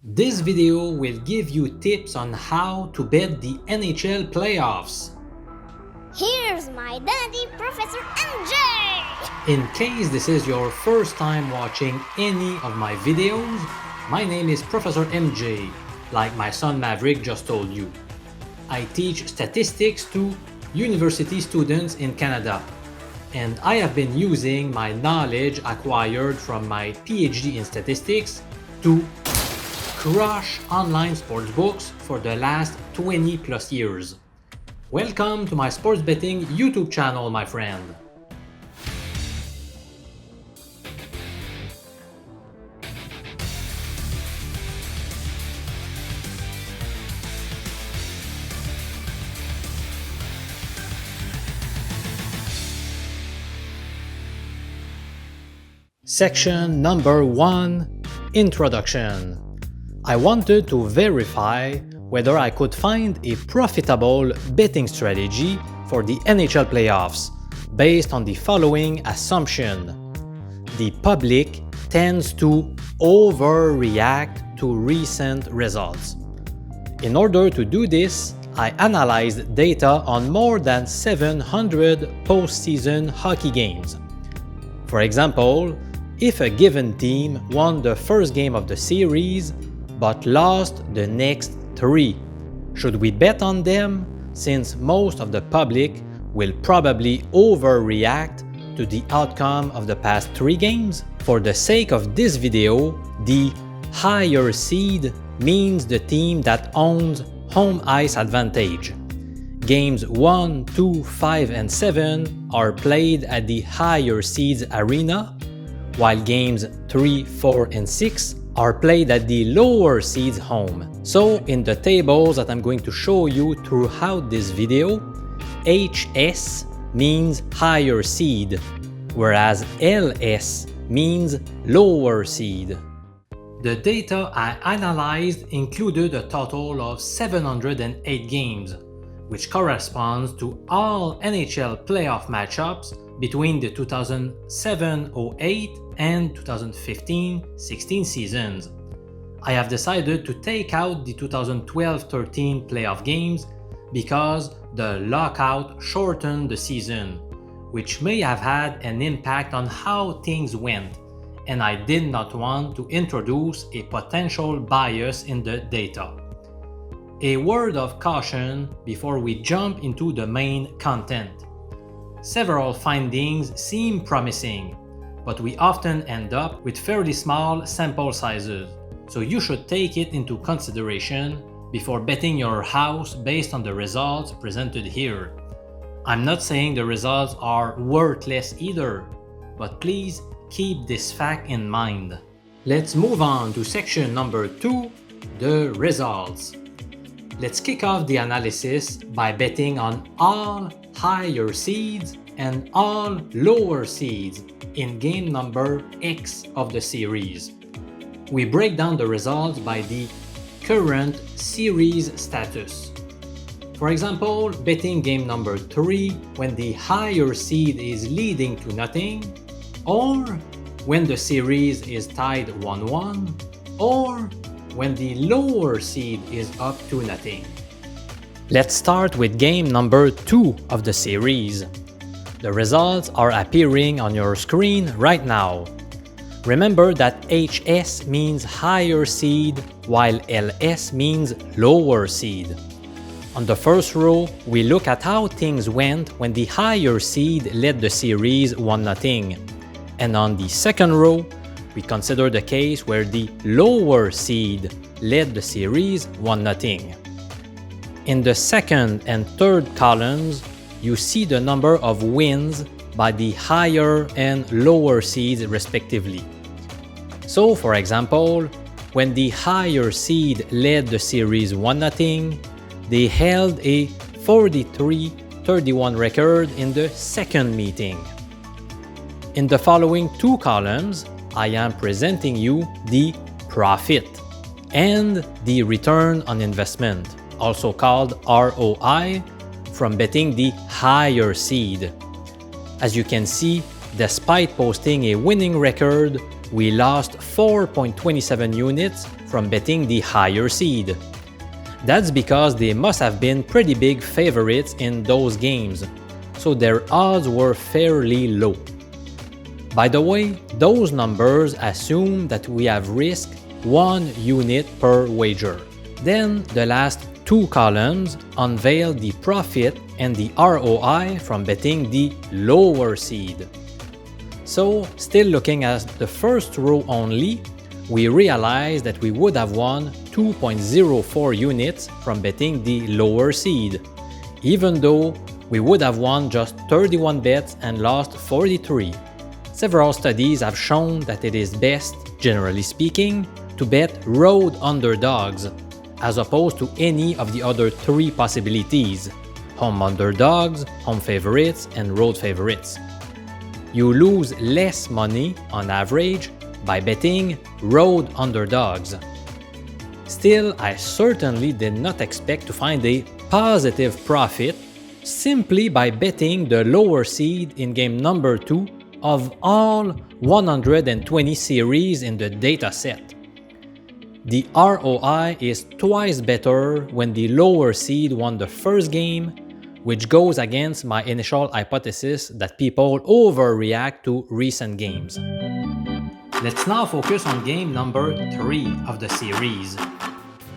This video will give you tips on how to bet the NHL playoffs. Here's my daddy, Professor MJ! In case this is your first time watching any of my videos, my name is Professor MJ, like my son Maverick just told you. I teach statistics to university students in Canada, and I have been using my knowledge acquired from my PhD in statistics to crush online sports books for the last 20 plus years. Welcome to my sports betting YouTube channel, my friend. Section number 1, Introduction. I wanted to verify whether I could find a profitable betting strategy for the NHL playoffs based on the following assumption. The public tends to overreact to recent results. In order to do this, I analyzed data on more than 700 postseason hockey games. For example, if a given team won the first game of the series but lost the next 3, should we bet on them since most of the public will probably overreact to the outcome of the past 3 games? For the sake of this video, the higher seed means the team that owns home ice advantage. Games 1, 2, 5, and 7 are played at the higher seed's arena, while games 3, 4, and 6 are played at the lower seed's home. So in the tables that I'm going to show you throughout this video, HS means higher seed, whereas LS means lower seed. The data I analyzed included a total of 708 games, which corresponds to all NHL playoff matchups between the 2007-08 and 2015-16 seasons. I have decided to take out the 2012-13 playoff games because the lockout shortened the season, which may have had an impact on how things went, and I did not want to introduce a potential bias in the data. A word of caution before we jump into the main content. Several findings seem promising, but we often end up with fairly small sample sizes, so you should take it into consideration before betting your house based on the results presented here. I'm not saying the results are worthless either, but please keep this fact in mind. Let's move on to section number 2, the results. Let's kick off the analysis by betting on all higher seeds and all lower seeds in game number X of the series. We break down the results by the current series status. For example, betting game number 3 when the higher seed is leading to nothing, or when the series is tied 1-1, or when the lower seed is up to nothing. Let's start with game number 2 of the series. The results are appearing on your screen right now. Remember that HS means higher seed while LS means lower seed. On the first row, we look at how things went when the higher seed led the series 1-0. And on the second row, we consider the case where the lower seed led the series 1-0. In the second and third columns, you see the number of wins by the higher and lower seeds respectively. So, for example, when the higher seed led the series 1-0, they held a 43-31 record in the second meeting. In the following 2 columns, I am presenting you the profit and the return on investment, also called ROI, from betting the higher seed. As you can see, despite posting a winning record, we lost 4.27 units from betting the higher seed. That's because they must have been pretty big favorites in those games, so their odds were fairly low. By the way, those numbers assume that we have risked 1 unit per wager. Then the last 2 columns unveil the profit and the ROI from betting the lower seed. So, still looking at the first row only, we realize that we would have won 2.04 units from betting the lower seed, even though we would have won just 31 bets and lost 43. Several studies have shown that it is best, generally speaking, to bet road underdogs, as opposed to any of the other 3 possibilities: home underdogs, home favorites, and road favorites. You lose less money on average by betting road underdogs. Still, I certainly did not expect to find a positive profit simply by betting the lower seed in game number 2 of all 120 series in the dataset. The ROI is twice better when the lower seed won the first game, which goes against my initial hypothesis that people overreact to recent games. Let's now focus on game number 3 of the series.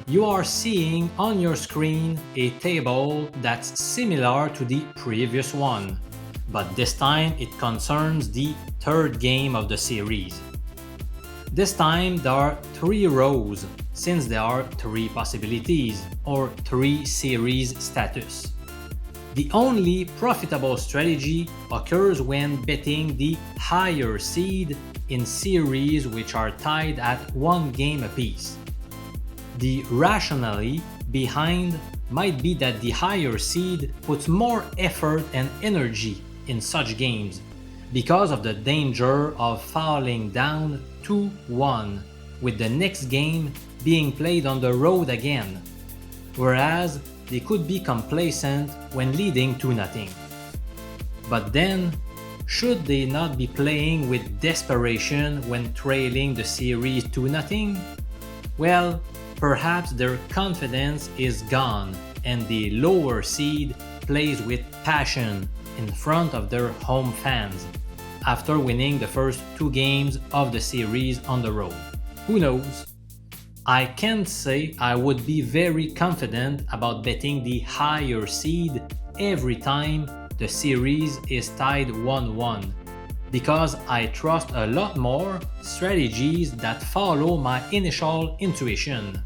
You are seeing on your screen a table that's similar to the previous one, but this time it concerns the 3rd game of the series. This time there are 3 rows, since there are 3 possibilities, or 3 series status. The only profitable strategy occurs when betting the higher seed in series which are tied at 1 game apiece. The rationale behind might be that the higher seed puts more effort and energy in such games because of the danger of falling down 2-1 with the next game being played on the road again, whereas they could be complacent when leading 2-0. But then, should they not be playing with desperation when trailing the series 2-0? Well, perhaps their confidence is gone and the lower seed plays with passion in front of their home fans after winning the first 2 games of the series on the road. Who knows? I can't say I would be very confident about betting the higher seed every time the series is tied 1-1, because I trust a lot more strategies that follow my initial intuition.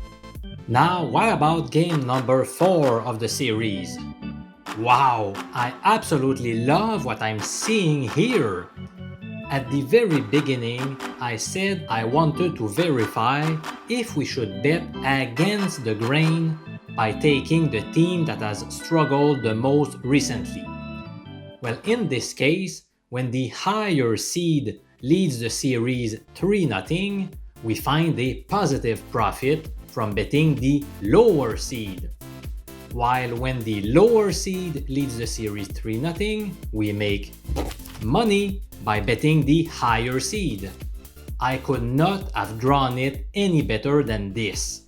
Now, what about game number 4 of the series? Wow, I absolutely love what I'm seeing here. At the very beginning, I said I wanted to verify if we should bet against the grain by taking the team that has struggled the most recently. Well, in this case, when the higher seed leads the series 3-0, we find a positive profit from betting the lower seed. While when the lower seed leads the series 3-0, we make money by betting the higher seed. I could not have drawn it any better than this.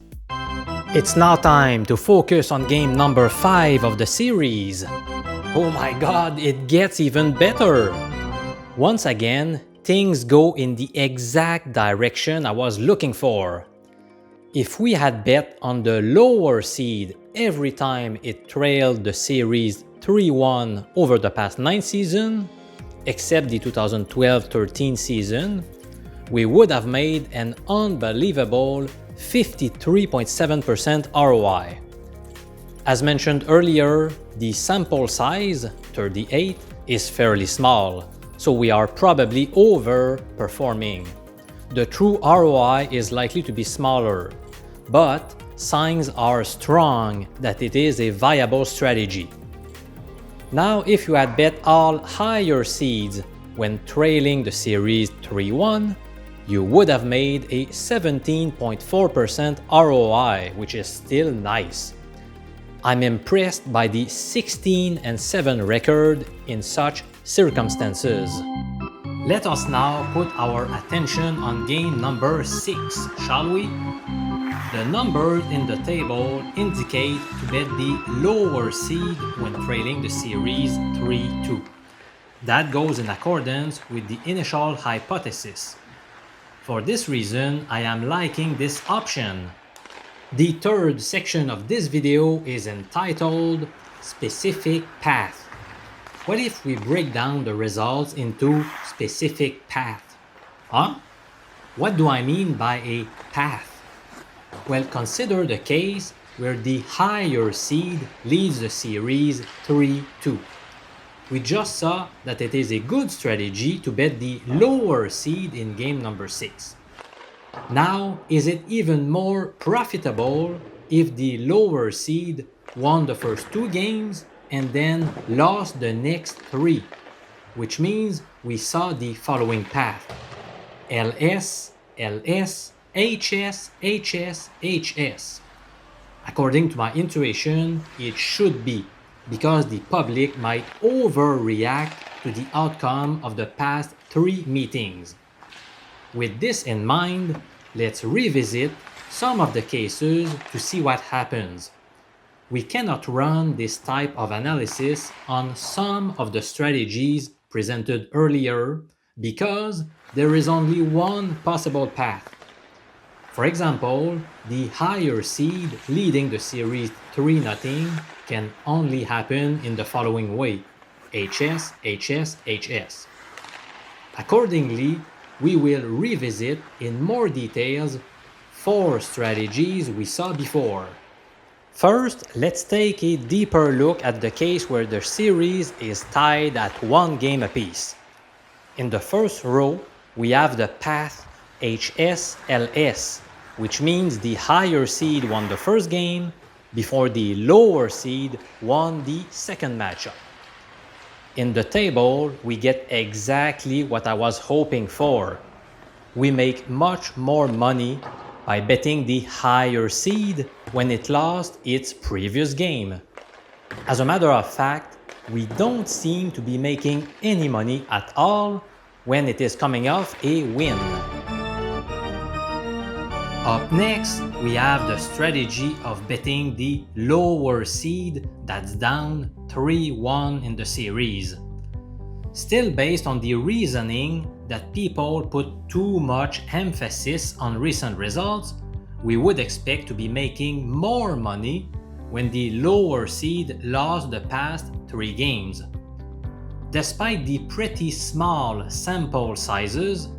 It's now time to focus on game number 5 of the series. Oh my god, it gets even better! Once again, things go in the exact direction I was looking for. If we had bet on the lower seed every time it trailed the series 3-1 over the past 9 seasons, except the 2012-13 season, we would have made an unbelievable 53.7% ROI. As mentioned earlier, the sample size, 38, is fairly small, so we are probably overperforming. The true ROI is likely to be smaller, but signs are strong that it is a viable strategy. Now, if you had bet all higher seeds when trailing the series 3-1, you would have made a 17.4% ROI, which is still nice. I'm impressed by the 16-7 record in such circumstances. Let us now put our attention on game number 6, shall we? The numbers in the table indicate to bet the lower seed when trailing the series 3-2. That goes in accordance with the initial hypothesis. For this reason, I am liking this option. The third section of this video is entitled Specific Path. What if we break down the results into specific path? Huh? What do I mean by a path? Well, consider the case where the higher seed leads the series 3-2. We just saw that it is a good strategy to bet the lower seed in game number 6. Now, is it even more profitable if the lower seed won the first 2 games and then lost the next 3? Which means we saw the following path: LS, LS, HS, HS, HS. According to my intuition, it should be, because the public might overreact to the outcome of the past 3 meetings. With this in mind, let's revisit some of the cases to see what happens. We cannot run this type of analysis on some of the strategies presented earlier because there is only one possible path. For example, the higher seed leading the series 3-0 can only happen in the following way: HS, HS, HS. Accordingly, we will revisit in more details 4 strategies we saw before. First, let's take a deeper look at the case where the series is tied at 1 game apiece. In the first row, we have the path HS-LS, which means the higher seed won the first game before the lower seed won the second matchup. In the table, we get exactly what I was hoping for. We make much more money by betting the higher seed when it lost its previous game. As a matter of fact, we don't seem to be making any money at all when it is coming off a win. Up next, we have the strategy of betting the lower seed that's down 3-1 in the series. Still based on the reasoning that people put too much emphasis on recent results, we would expect to be making more money when the lower seed lost the past 3 games. Despite the pretty small sample sizes,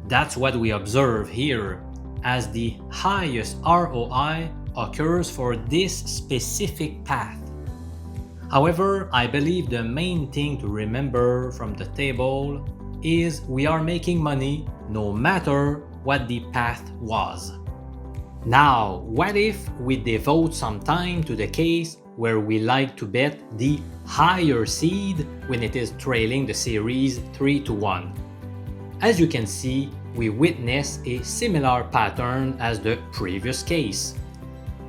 that's what we observe here, as the highest ROI occurs for this specific path. However, I believe the main thing to remember from the table is we are making money no matter what the path was. Now, what if we devote some time to the case where we like to bet the higher seed when it is trailing the series 3-1? As you can see, we witness a similar pattern as the previous case.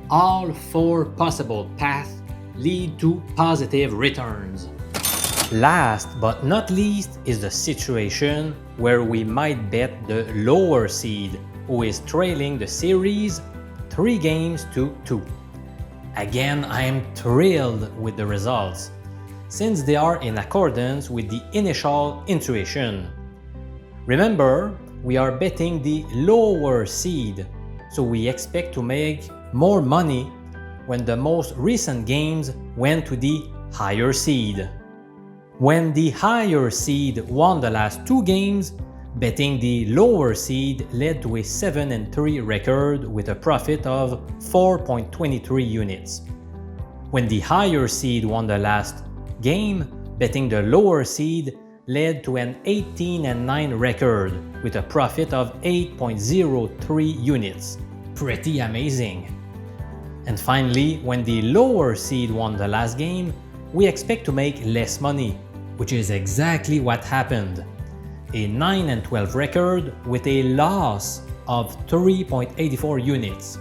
All 4 possible paths lead to positive returns. Last but not least is the situation where we might bet the lower seed who is trailing the series 3-2. Again, I am thrilled with the results, since they are in accordance with the initial intuition. Remember, we are betting the lower seed, so we expect to make more money when the most recent games went to the higher seed. When the higher seed won the last 2 games, betting the lower seed led to a 7-3 record with a profit of 4.23 units. When the higher seed won the last game, betting the lower seed led to an 18-9 record with a profit of 8.03 units. Pretty amazing. And finally, when the lower seed won the last game, we expect to make less money, which is exactly what happened. A 9-12 record with a loss of 3.84 units.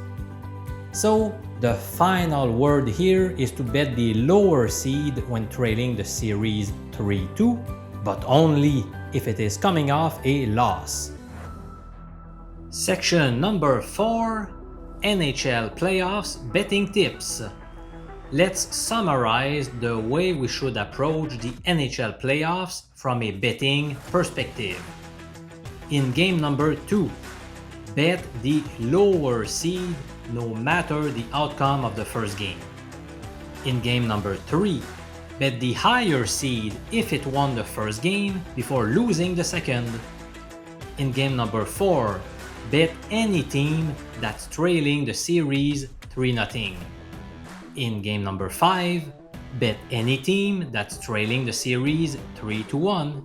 So, the final word here is to bet the lower seed when trailing the series 3-2, but only if it is coming off a loss. Section number 4, NHL playoffs betting tips. Let's summarize the way we should approach the NHL playoffs from a betting perspective. In game number 2, bet the lower seed no matter the outcome of the first game. In game number 3, bet the higher seed if it won the first game before losing the second. In game number 4, bet any team that's trailing the series 3-0. In game number 5, bet any team that's trailing the series 3-1.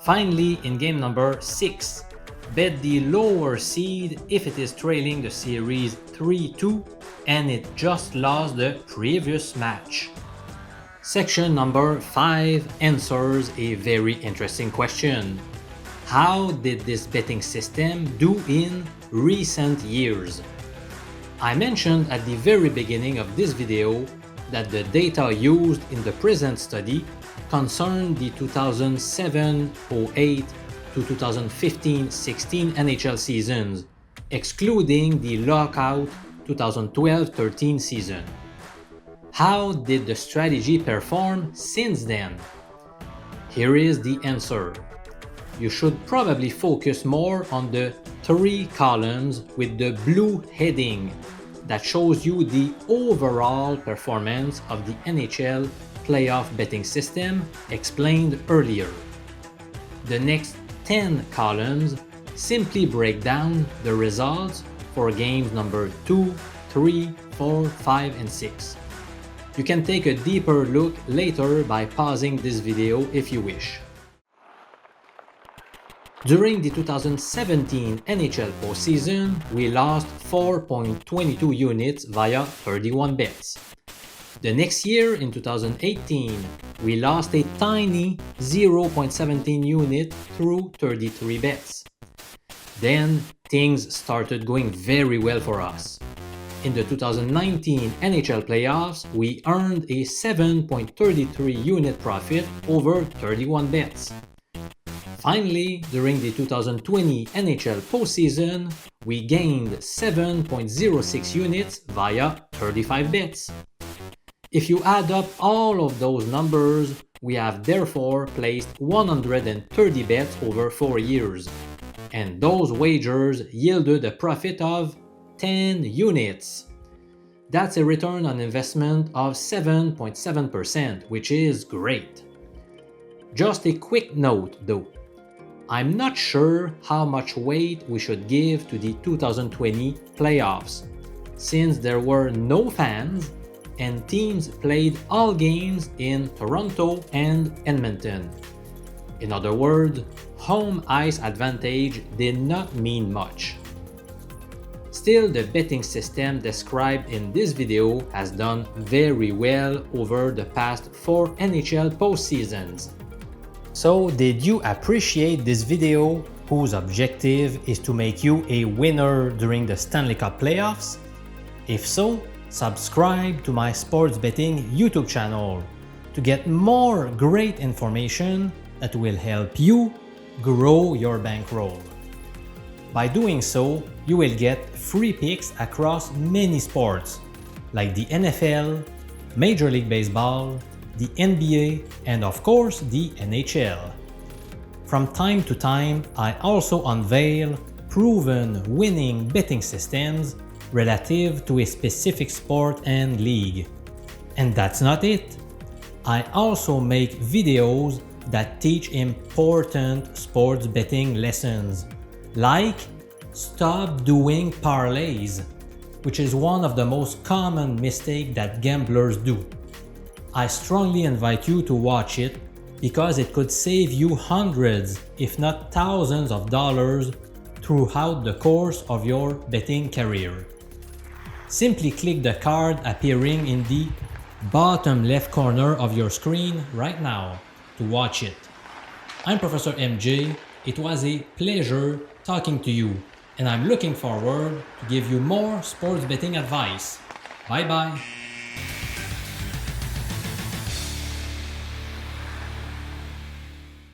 Finally, in game number 6, bet the lower seed if it is trailing the series 3-2 and it just lost the previous match. Section number 5 answers a very interesting question. How did this betting system do in recent years? I mentioned at the very beginning of this video that the data used in the present study concerned the 2007-08 to 2015-16 NHL seasons, excluding the lockout 2012-13 season. How did the strategy perform since then? Here is the answer. You should probably focus more on the 3 columns with the blue heading that shows you the overall performance of the NHL playoff betting system explained earlier. The next 10 columns simply break down the results for games number 2, 3, 4, 5, and 6. You can take a deeper look later by pausing this video if you wish. During the 2017 NHL postseason, we lost 4.22 units via 31 bets. The next year, in 2018, we lost a tiny 0.17 unit through 33 bets. Then, things started going very well for us. In the 2019 NHL playoffs, we earned a 7.33 unit profit over 31 bets. Finally, during the 2020 NHL postseason, we gained 7.06 units via 35 bets. If you add up all of those numbers, we have therefore placed 130 bets over 4 years, and those wagers yielded a profit of 10 units. That's a return on investment of 7.7%, which is great. Just a quick note though. I'm not sure how much weight we should give to the 2020 playoffs, since there were no fans and teams played all games in Toronto and Edmonton. In other words, home ice advantage did not mean much. Still, the betting system described in this video has done very well over the past 4 NHL postseasons. So, did you appreciate this video whose objective is to make you a winner during the Stanley Cup playoffs? If so, subscribe to my sports betting YouTube channel to get more great information that will help you grow your bankroll. By doing so, you will get free picks across many sports like the NFL, Major League Baseball, the NBA, and of course the NHL. From time to time, I also unveil proven winning betting systems relative to a specific sport and league. And that's not it. I also make videos that teach important sports betting lessons, like stop doing parlays, which is one of the most common mistakes that gamblers do. I strongly invite you to watch it because it could save you hundreds, if not thousands of dollars throughout the course of your betting career. Simply click the card appearing in the bottom left corner of your screen right now to watch it. I'm Professor MJ. It was a pleasure talking to you, and I'm looking forward to give you more sports betting advice. Bye bye.